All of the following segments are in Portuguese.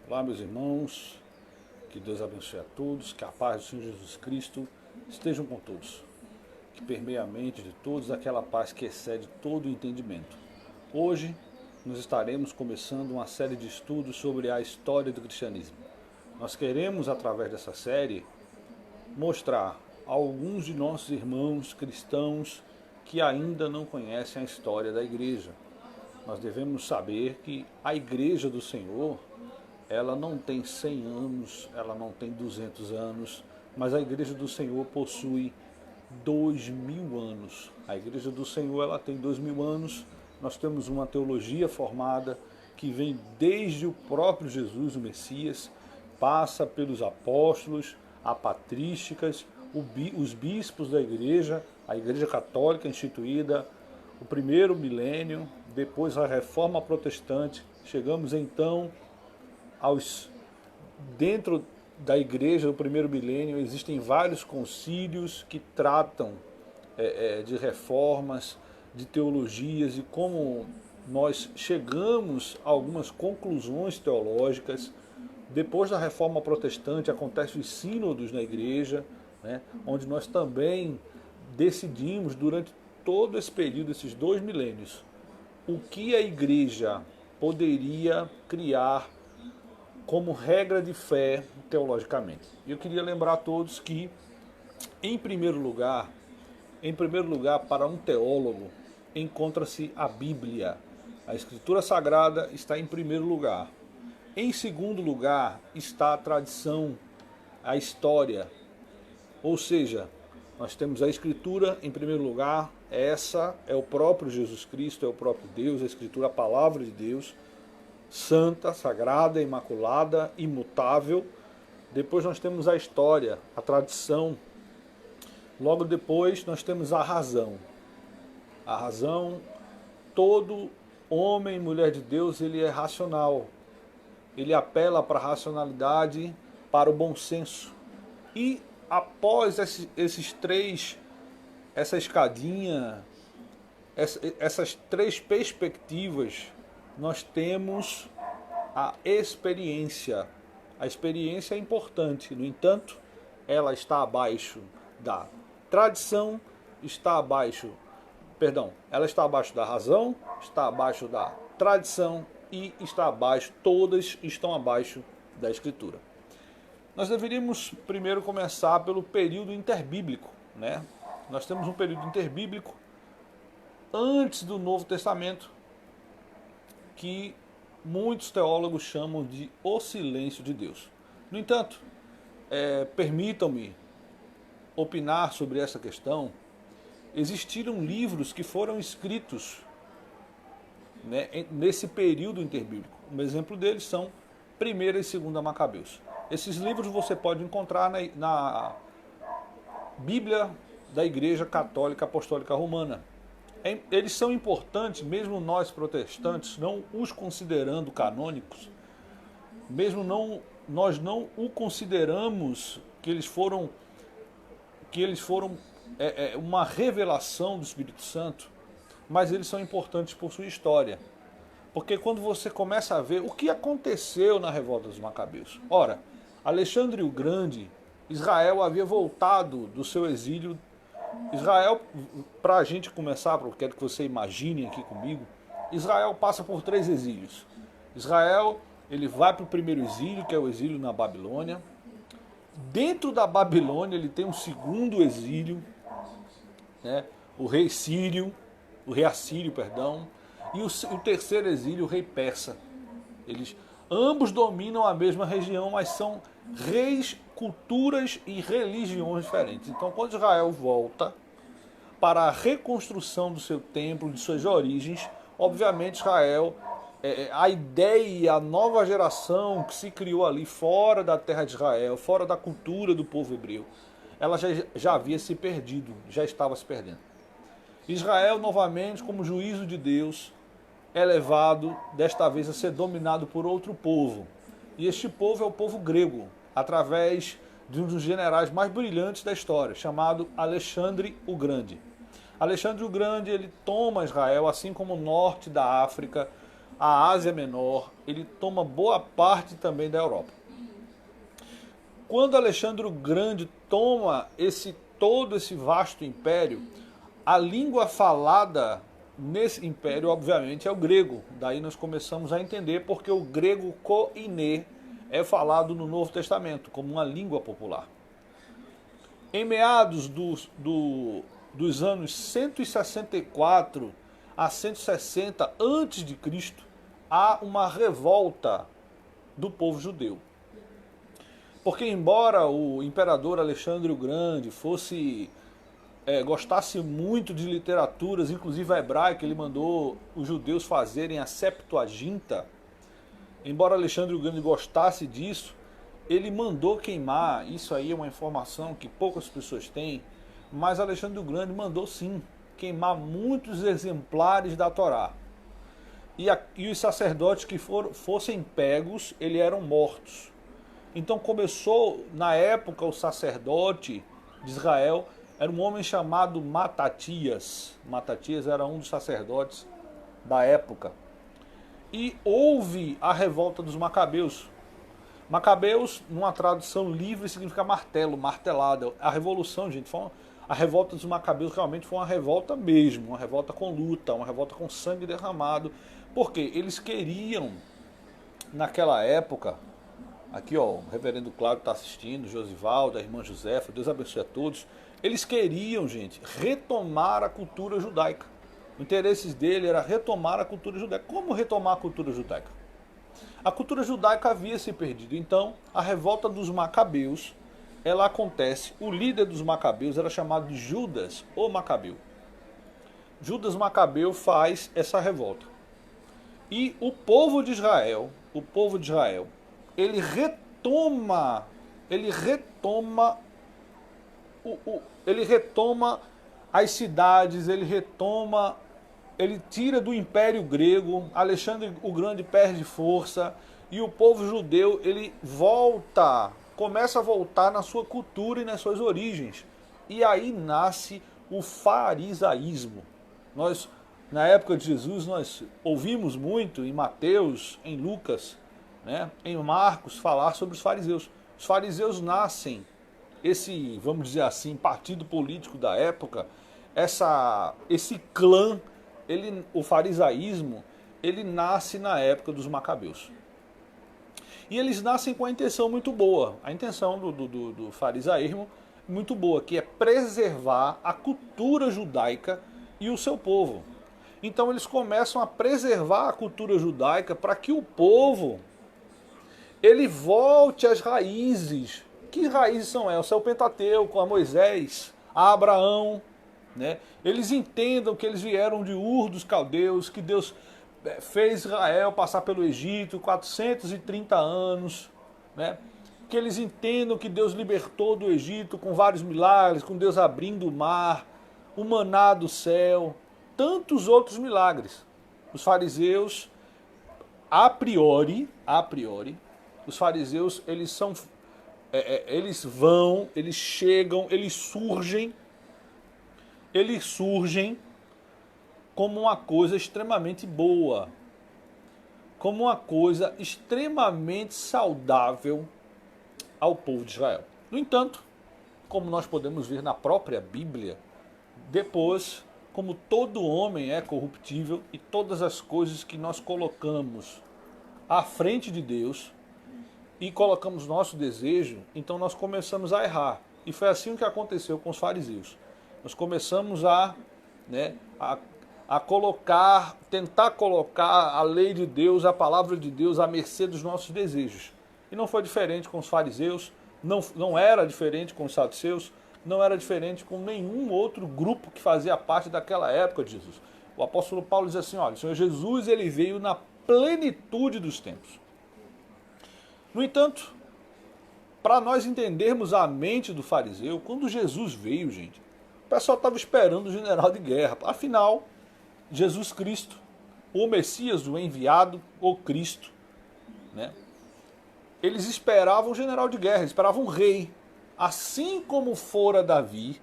Olá, meus irmãos, que Deus abençoe a todos, que a paz do Senhor Jesus Cristo estejam com todos, que permeie a mente de todos aquela paz que excede todo o entendimento. Hoje nós estaremos começando uma série de estudos sobre a história do cristianismo. Nós queremos, através dessa série, mostrar a alguns de nossos irmãos cristãos que ainda não conhecem a história da igreja. Nós devemos saber que a igreja do Senhor, ela não tem 100 anos, ela não tem 200 anos, mas a igreja do Senhor possui 2000 anos. A igreja do Senhor, ela tem 2000 anos. Nós temos uma teologia formada que vem desde o próprio Jesus, o Messias, passa pelos apóstolos, a patrísticas, os bispos da igreja, a igreja católica instituída, o primeiro milênio, depois a reforma protestante. Chegamos então dentro da igreja do primeiro milênio, existem vários concílios que tratam de reformas, de teologias e como nós chegamos a algumas conclusões teológicas. Depois da reforma protestante acontecem os sínodos na igreja, né, onde nós também decidimos durante todo esse período, esses 2 milênios, o que a igreja poderia criar como regra de fé teologicamente. Eu queria lembrar a todos que, em primeiro lugar, para um teólogo, encontra-se a Bíblia. A Escritura Sagrada está em primeiro lugar. Em segundo lugar está a tradição, a história. Ou seja, nós temos a Escritura em primeiro lugar, essa é o próprio Jesus Cristo, é o próprio Deus, a Escritura, a palavra de Deus, santa, sagrada, imaculada, imutável. Depois nós temos a história, a tradição. Logo depois nós temos a razão. A razão, todo homem e mulher de Deus, ele é racional. Ele apela para a racionalidade, para o bom senso. E após essa escadinha, essas 3 perspectivas, nós temos a experiência. A experiência é importante, no entanto, ela está abaixo da tradição, ela está abaixo da razão, está abaixo da tradição e todas estão abaixo da Escritura. Nós deveríamos primeiro começar pelo período interbíblico, né? Nós temos um período interbíblico antes do Novo Testamento, que muitos teólogos chamam de o silêncio de Deus. No entanto, permitam-me opinar sobre essa questão. Existiram livros que foram escritos, né, nesse período interbíblico. Um exemplo deles são 1ª e 2ª Macabeus. Esses livros você pode encontrar na Bíblia da Igreja Católica Apostólica Romana. Eles são importantes, mesmo nós protestantes não os considerando canônicos, nós não o consideramos que eles foram uma revelação do Espírito Santo, mas eles são importantes por sua história. Porque quando você começa a ver o que aconteceu na revolta dos Macabeus. Ora, Alexandre o Grande, Israel havia voltado do seu exílio. Israel, para a gente começar, eu quero que você imagine aqui comigo, Israel passa por 3 exílios. Israel, ele vai para o primeiro exílio, que é o exílio na Babilônia. Dentro da Babilônia ele tem um segundo exílio, né, o rei Assírio, e o terceiro exílio, o rei persa. Eles ambos dominam a mesma região, mas são reis, culturas e religiões diferentes. Então, quando Israel volta para a reconstrução do seu templo, de suas origens, obviamente Israel, a ideia, a nova geração que se criou ali fora da terra de Israel, fora da cultura do povo hebreu, ela já havia se perdido, já estava se perdendo. Israel, novamente, como juízo de Deus, é levado, desta vez, a ser dominado por outro povo. E este povo é o povo grego, através de um dos generais mais brilhantes da história, chamado Alexandre o Grande. Alexandre o Grande, ele toma Israel, assim como o norte da África, a Ásia Menor, ele toma boa parte também da Europa. Quando Alexandre o Grande toma todo esse vasto império, a língua falada nesse império, obviamente, é o grego. Daí nós começamos a entender porque o grego koiné é falado no Novo Testamento como uma língua popular. Em meados dos anos 164 a 160 a.C., há uma revolta do povo judeu. Porque embora o imperador Alexandre o Grande gostasse muito de literaturas, inclusive a hebraica, ele mandou os judeus fazerem a Septuaginta. Embora Alexandre o Grande gostasse disso, ele mandou queimar. Isso aí é uma informação que poucas pessoas têm, mas Alexandre o Grande mandou sim queimar muitos exemplares da Torá. E os sacerdotes que fossem pegos, eles eram mortos. Então começou, na época, o sacerdote de Israel era um homem chamado Matatias. Matatias era um dos sacerdotes da época. E houve a revolta dos Macabeus. Macabeus, numa tradução livre, significa martelo, martelada. A revolução, gente, a revolta dos Macabeus realmente foi uma revolta mesmo, uma revolta com luta, uma revolta com sangue derramado. Porque eles queriam, naquela época, aqui ó, o reverendo Cláudio está assistindo, Josivaldo, a irmã Josefa, Deus abençoe a todos. Eles queriam, gente, retomar a cultura judaica. O interesse dele era retomar a cultura judaica. Como retomar a cultura judaica? A cultura judaica havia se perdido. Então, a revolta dos Macabeus, ela acontece. O líder dos Macabeus era chamado de Judas, o Macabeu. Judas Macabeu faz essa revolta. E o povo de Israel, ele retoma as cidades, ele tira do Império Grego, Alexandre o Grande perde força, e o povo judeu, ele começa a voltar na sua cultura e nas suas origens. E aí nasce o farisaísmo. Na época de Jesus, nós ouvimos muito em Mateus, em Lucas, né, em Marcos, falar sobre os fariseus. Os fariseus nascem, vamos dizer assim, partido político da época, esse clã, o farisaísmo, ele nasce na época dos Macabeus. E eles nascem com a intenção muito boa. A intenção do farisaísmo muito boa, que é preservar a cultura judaica e o seu povo. Então eles começam a preservar a cultura judaica para que o povo ele volte às raízes. Que raízes são essas? É o Pentateuco, a Moisés, a Abraão. Né? Eles entendam que eles vieram de Ur dos Caldeus, que Deus fez Israel passar pelo Egito 430 anos. Né? Que eles entendam que Deus libertou do Egito com vários milagres, com Deus abrindo o mar, o maná do céu, tantos outros milagres. Os fariseus, a priori, os fariseus, eles chegam, eles surgem como uma coisa extremamente boa, como uma coisa extremamente saudável ao povo de Israel. No entanto, como nós podemos ver na própria Bíblia, depois, como todo homem é corruptível e todas as coisas que nós colocamos à frente de Deus e colocamos nosso desejo, então nós começamos a errar. E foi assim que aconteceu com os fariseus. Nós começamos a tentar colocar a lei de Deus, a palavra de Deus à mercê dos nossos desejos. E não foi diferente com os fariseus, não era diferente com os saduceus, não era diferente com nenhum outro grupo que fazia parte daquela época de Jesus. O apóstolo Paulo diz assim, olha, o Senhor Jesus ele veio na plenitude dos tempos. No entanto, para nós entendermos a mente do fariseu, quando Jesus veio, gente, o pessoal estava esperando o general de guerra. Afinal, Jesus Cristo, o Messias, o enviado, o Cristo, né? Eles esperavam o general de guerra, eles esperavam um rei, assim como fora Davi,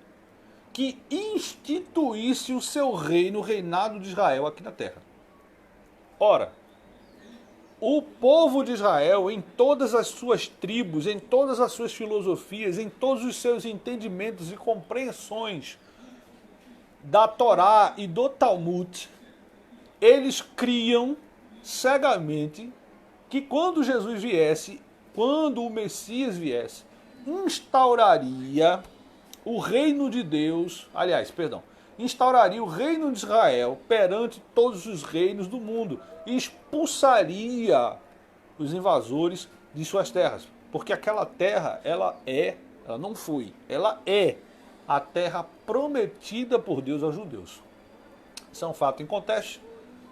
que instituísse o seu reino, o reinado de Israel aqui na terra. Ora, o povo de Israel, em todas as suas tribos, em todas as suas filosofias, em todos os seus entendimentos e compreensões da Torá e do Talmud, eles criam cegamente que quando Jesus viesse, quando o Messias viesse, instauraria o reino de Deus, instauraria o reino de Israel perante todos os reinos do mundo e expulsaria os invasores de suas terras, porque aquela terra, ela não foi, ela é a terra prometida por Deus aos judeus. Isso é um fato inconteste,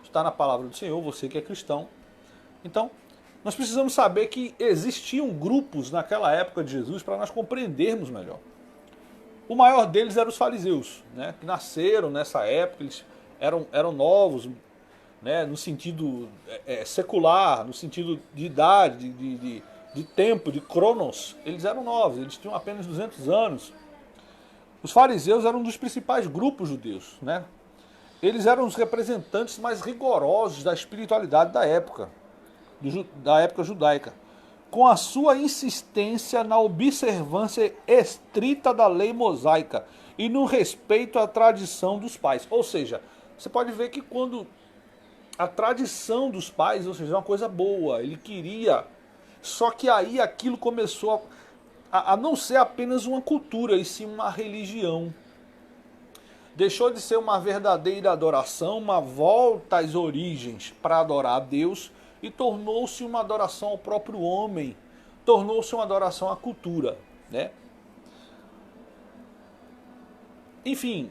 está na palavra do Senhor, você que é cristão. Então, nós precisamos saber que existiam grupos naquela época de Jesus para nós compreendermos melhor. O maior deles eram os fariseus, né, que nasceram nessa época, eles eram novos, né, no sentido secular, no sentido de idade, de tempo, de cronos. Eles eram novos, eles tinham apenas 200 anos. Os fariseus eram um dos principais grupos judeus, né? Eles eram os representantes mais rigorosos da espiritualidade da época judaica, com a sua insistência na observância estrita da lei mosaica e no respeito à tradição dos pais. Ou seja, você pode ver que quando a tradição dos pais, ou seja, é uma coisa boa, ele queria, só que aí aquilo começou a não ser apenas uma cultura, e sim uma religião. Deixou de ser uma verdadeira adoração, uma volta às origens para adorar a Deus, e tornou-se uma adoração ao próprio homem, tornou-se uma adoração à cultura, né? Enfim,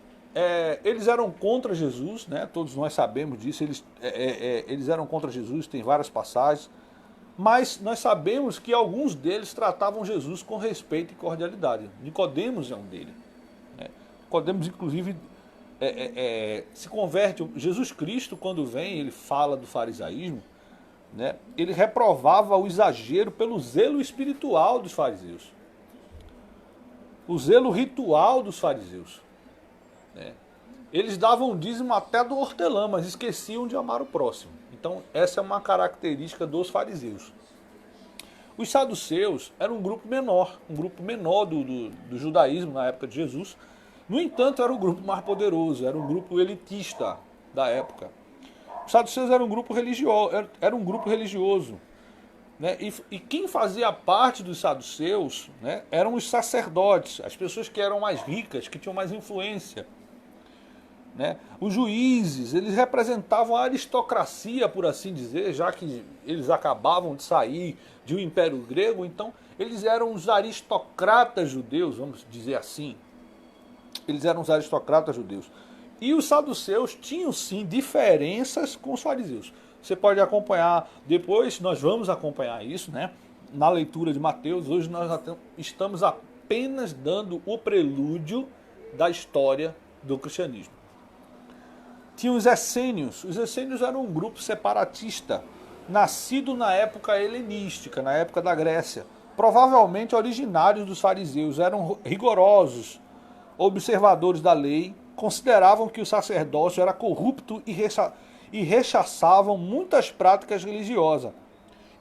eles eram contra Jesus, né? Todos nós sabemos disso, eles eram contra Jesus, tem várias passagens, mas nós sabemos que alguns deles tratavam Jesus com respeito e cordialidade. Nicodemos é um deles, né? Nicodemos, inclusive, se converte. Jesus Cristo, quando vem, ele fala do farisaísmo, né? Ele reprovava o exagero pelo zelo espiritual dos fariseus, o zelo ritual dos fariseus, né? Eles davam dízimo até do hortelã, mas esqueciam de amar o próximo. Então essa é uma característica dos fariseus. Os saduceus eram um grupo menor do judaísmo na época de Jesus. No entanto, era o grupo mais poderoso, era um grupo elitista da época. Os saduceus eram um grupo religioso, né? E quem fazia parte dos saduceus, né, eram os sacerdotes, as pessoas que eram mais ricas, que tinham mais influência, né? Os juízes, eles representavam a aristocracia, por assim dizer, já que eles acabavam de sair de um império grego, então eles eram os aristocratas judeus, vamos dizer assim. Eles eram os aristocratas judeus. E os saduceus tinham sim diferenças com os fariseus. Você pode acompanhar, depois nós vamos acompanhar isso, né, na leitura de Mateus. Hoje nós estamos apenas dando o prelúdio da história do cristianismo. Tinha os essênios. Os essênios eram um grupo separatista, nascido na época helenística, na época da Grécia. Provavelmente originários dos fariseus, eram rigorosos, observadores da lei, consideravam que o sacerdócio era corrupto e rechaçavam muitas práticas religiosas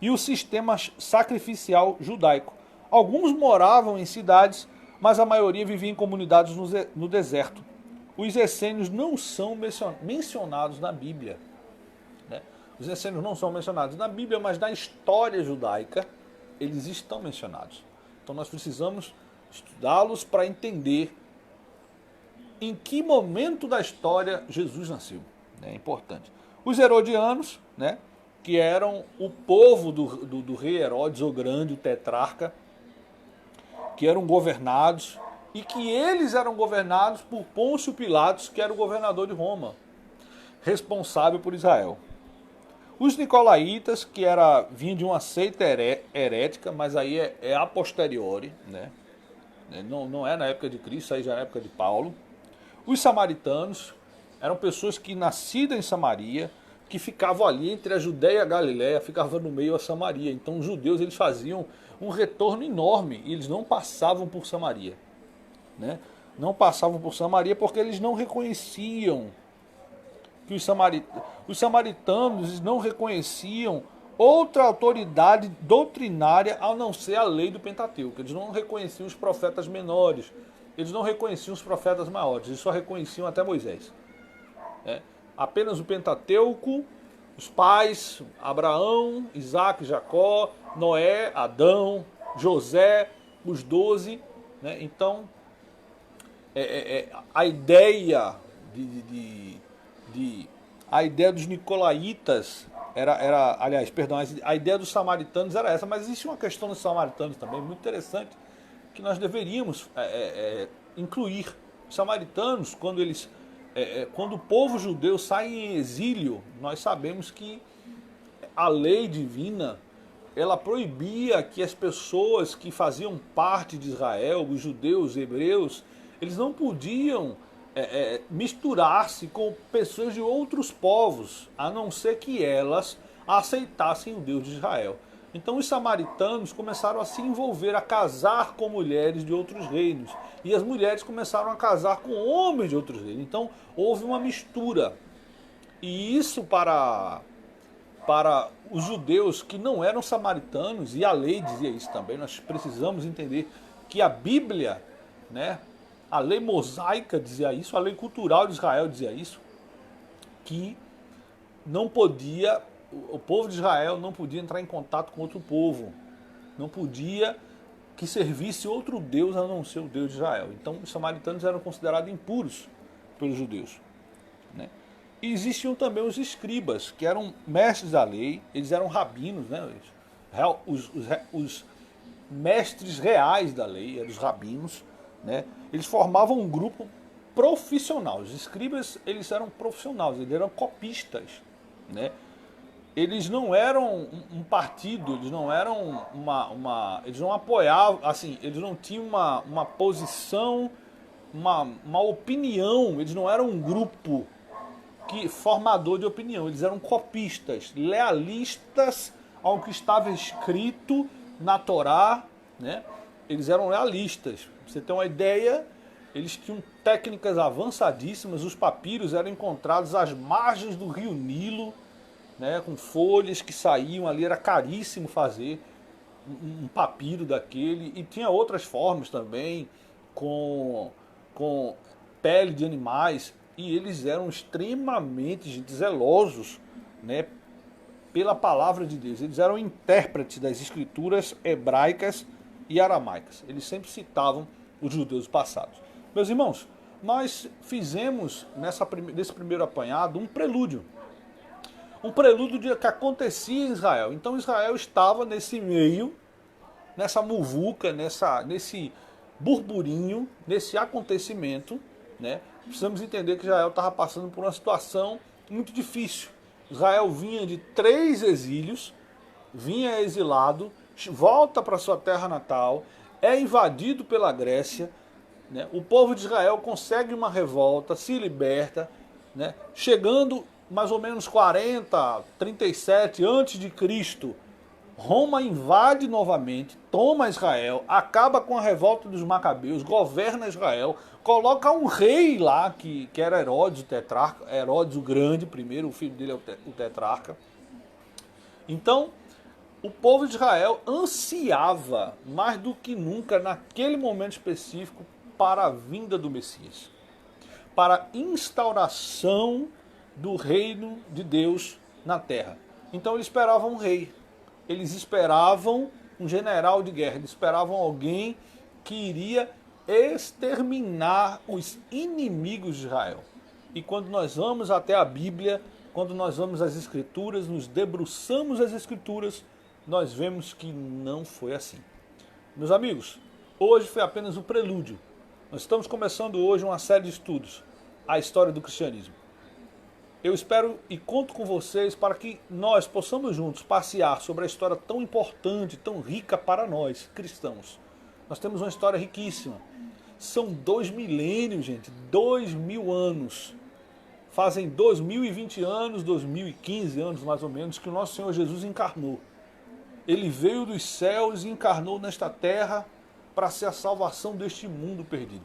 e o sistema sacrificial judaico. Alguns moravam em cidades, mas a maioria vivia em comunidades no deserto. Os essênios não são mencionados na Bíblia, né? Os essênios não são mencionados na Bíblia, mas na história judaica eles estão mencionados. Então nós precisamos estudá-los para entender em que momento da história Jesus nasceu. É importante. Os herodianos, né, que eram o povo do rei Herodes, o grande, o tetrarca, que eram governados, e que eles eram governados por Pôncio Pilatos, que era o governador de Roma, responsável por Israel. Os nicolaítas, que vinham de uma seita herética, mas aí é a posteriori, né? Não é na época de Cristo, aí já é na época de Paulo. Os samaritanos eram pessoas que nascidas em Samaria, que ficavam ali entre a Judéia e a Galiléia, ficavam no meio a Samaria. Então os judeus, eles faziam um retorno enorme e eles não passavam por Samaria, né? Não passavam por Samaria porque eles não reconheciam que os samaritanos não reconheciam outra autoridade doutrinária a não ser a lei do Pentateuco. Eles não reconheciam os profetas menores, eles não reconheciam os profetas maiores, eles só reconheciam até Moisés. Apenas o Pentateuco, os pais, Abraão, Isaac, Jacó, Noé, Adão, José, os 12. Né? Então, a ideia a ideia dos nicolaítas aliás, perdão, a ideia dos samaritanos era essa, mas existe uma questão dos samaritanos também muito interessante que nós deveríamos incluir. Os samaritanos, quando o povo judeu sai em exílio, nós sabemos que a lei divina ela proibia que as pessoas que faziam parte de Israel, os judeus, os hebreus, eles não podiam misturar-se com pessoas de outros povos, a não ser que elas aceitassem o Deus de Israel. Então os samaritanos começaram a se envolver, a casar com mulheres de outros reinos. E as mulheres começaram a casar com homens de outros reinos. Então houve uma mistura. E isso para os judeus que não eram samaritanos, e a lei dizia isso também, nós precisamos entender que a Bíblia, né, a lei mosaica dizia isso, a lei cultural de Israel dizia isso, que não podia, o povo de Israel não podia entrar em contato com outro povo, não podia que servisse outro Deus a não ser o Deus de Israel. Então os samaritanos eram considerados impuros pelos judeus. Né? E existiam também os escribas, que eram mestres da lei, eles eram rabinos, né? Os mestres reais da lei, eram os rabinos. Né? Eles formavam um grupo profissional. Os escribas, eles eram profissionais, eles eram copistas. Né? Eles não eram um partido, eles não eram eles não apoiavam, assim, eles não tinham uma posição, uma opinião, eles não eram um grupo formador de opinião, eles eram copistas, lealistas ao que estava escrito na Torá, né? Eles eram lealistas. Pra você ter uma ideia, eles tinham técnicas avançadíssimas, os papiros eram encontrados às margens do rio Nilo, né, com folhas que saíam ali, era caríssimo fazer um papiro daquele, e tinha outras formas também, com pele de animais, e eles eram extremamente zelosos, né, pela palavra de Deus. Eles eram intérpretes das escrituras hebraicas e aramaicas. Eles sempre citavam os judeus passados. Meus irmãos, nós fizemos nesse primeiro apanhado um prelúdio que acontecia em Israel. Então Israel estava nesse meio, nessa muvuca, nesse burburinho, nesse acontecimento, né? Precisamos entender que Israel estava passando por uma situação muito difícil. Israel vinha de 3 exílios, vinha exilado, volta para sua terra natal, é invadido pela Grécia, né? O povo de Israel consegue uma revolta, se liberta, né? Chegando mais ou menos 40, 37 antes de Cristo, Roma invade novamente, toma Israel, acaba com a revolta dos Macabeus, governa Israel, coloca um rei lá, que era Herodes, o tetrarca, Herodes o Grande, primeiro, o filho dele é o tetrarca. Então, o povo de Israel ansiava, mais do que nunca, naquele momento específico, para a vinda do Messias, para a instauração do reino de Deus na terra. Então eles esperavam um rei, eles esperavam um general de guerra, eles esperavam alguém que iria exterminar os inimigos de Israel. E quando nós vamos até a Bíblia, quando nós vamos às Escrituras, nos debruçamos as Escrituras, nós vemos que não foi assim. Meus amigos, hoje foi apenas o prelúdio. Nós estamos começando hoje uma série de estudos, a história do cristianismo. Eu espero e conto com vocês para que nós possamos juntos passear sobre a história tão importante, tão rica para nós, cristãos. Nós temos uma história riquíssima. São 2 milênios, gente, 2000 anos. Fazem 2020 anos, 2015 anos mais ou menos, que o nosso Senhor Jesus encarnou. Ele veio dos céus e encarnou nesta terra para ser a salvação deste mundo perdido.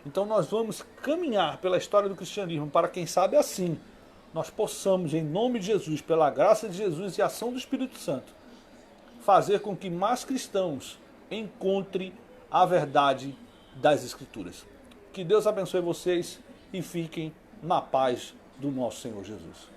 Então nós vamos caminhar pela história do cristianismo para, quem sabe assim, nós possamos, em nome de Jesus, pela graça de Jesus e ação do Espírito Santo, fazer com que mais cristãos encontrem a verdade das Escrituras. Que Deus abençoe vocês e fiquem na paz do nosso Senhor Jesus.